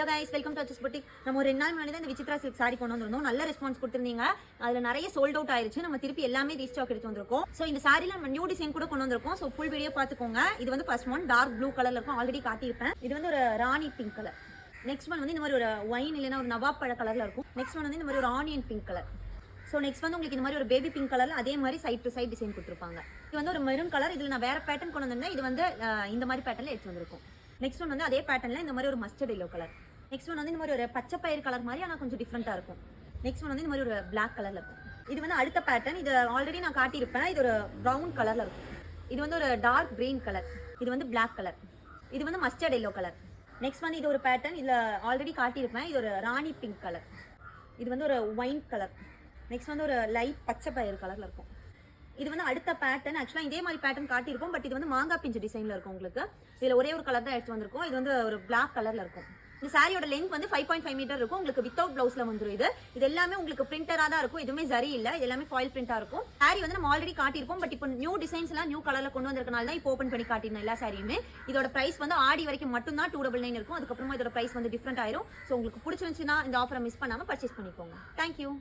Hello guys, welcome to Achu's boutique. நம்ம ஒரு 2 நாள் முன்னாடி தான் இந்த விசித்ரா சில்க் சாரி கொண்டு வந்திருந்தோம். நல்ல ரெஸ்பான்ஸ் கொடுத்திருந்தீங்க. அதுல நிறைய சோல்ட் அவுட் ஆயிருச்சு. நம்ம திருப்பி எல்லாமே ரீஸ்டாக் எடுத்து வந்திருக்கோம். சோ இந்த சாரில நம்ம நியூ டிசைன் கூட கொண்டு வந்திருக்கோம். சோ ஃபுல் வீடியோ பாத்துக்கோங்க. இது வந்து ஃபர்ஸ்ட் ஒன் டார்க் ப்ளூ கலர்ல இருக்கும். ஆல்ரெடி காட்டியிருப்பேன். இது வந்து ஒரு ராணி பிங்க் கலர். நெக்ஸ்ட் ஒன் வந்து இந்த மாதிரி ஒரு ஒயின் இல்லைன்னா ஒரு நவாப் பழ கலர்ல இருக்கும். நெக்ஸ்ட் ஒன் வந்து இந்த மாதிரி ஒரு onion pink colour. So next வந்து உங்களுக்கு இந்த மாதிரி ஒரு பேபி பிங்க் கலர்ல அதே மாதிரி சைட் டு சைட் டிசைன் கொடுத்துருப்பாங்க. இது வந்து ஒரு மெரூன் கலர். இதுல நான் வேற பேட்டர்ன் கொண்டு வந்திருந்தேன். இது வந்து இந்த மாதிரி பேட்டர்ல எடுத்து வந்திருக்கும். நெக்ஸ்ட் ஒன் வந்து அதே பேட்டர்ல இந்த மாதிரி ஒரு mustard yellow colour. Next one வந்து இந்த மாதிரி ஒரு பச்சை பயிர் கலர் மாதிரி ஆனால் கொஞ்சம் டிஃப்ரெண்டா இருக்கும். நெக்ஸ்ட் ஒன் வந்து இந்த மாதிரி ஒரு பிளாக் கலர்ல இருக்கும். இது வந்து அடுத்த பேட்டர்ன். இது ஆல்ரெடி நான் காட்டியிருப்பேன். இது ஒரு ப்ரௌன் கலர்ல இருக்கும். இது வந்து ஒரு டார்க் கிரீன் கலர். இது வந்து பிளாக் கலர். இது வந்து மஸ்டர்ட் எல்லோ கலர். நெக்ஸ்ட் வந்து இது ஒரு பேட்டர்ன். இதுல ஆல்ரெடி காட்டியிருப்பேன். இது ஒரு ராணி பிங்க் கலர். இது வந்து ஒரு ஒயின் கலர். நெக்ஸ்ட் வந்து ஒரு லைட் பச்சை பயிர் கலர்ல இருக்கும். இது வந்து அடுத்த பேட்டர்ன். ஆக்சுவலா இதே மாதிரி பேட்டர்ன் காட்டியிருப்போம். பட் இது வந்து மாங்காய் பிஞ்சு டிசைன்ல இருக்கும். உங்களுக்கு இதுல ஒரே ஒரு கலர் தான் எடுத்து வந்திருக்கும். இது வந்து ஒரு பிளாக் கலர்ல இருக்கும். இந்த சாரியோட லென்த் வந்து 5.5 மீட்டர் இருக்கும். உங்களுக்கு வித்தவுட் பிளவுஸ்ல வந்துரும். இது எல்லாமே உங்களுக்கு பிரிண்டரா தான் இருக்கும். எதுவுமே ஜரி இல்ல. இது எல்லாமே ஃபாயில் பிரிண்டா இருக்கும். சாரி வந்து நம்ம ஆல்ரெடி காட்டியிருப்போம். பட் இப்போ நியூ டிசைன்ஸ் எல்லாம் நியூ கலர்ல கொண்டு வந்திருக்கனால தான் இப்போ ஓப்பன் பண்ணி காட்டினேன் எல்லா சாரியுமே. இதோட பிரைஸ் வந்து ஆடி வரைக்கும் மட்டும் தான் 299 இருக்கும். அதுக்கப்புறமா இதோட பிரைஸ் வந்து டிஃப்ரெண்ட் ஆயிரும். ஸோ உங்களுக்கு பிடிச்சிருந்துச்சுன்னா இந்த ஆஃபரை மிஸ் பண்ணாம பர்ச்சேஸ் பண்ணிக்கோங்க. தேங்க்யூ.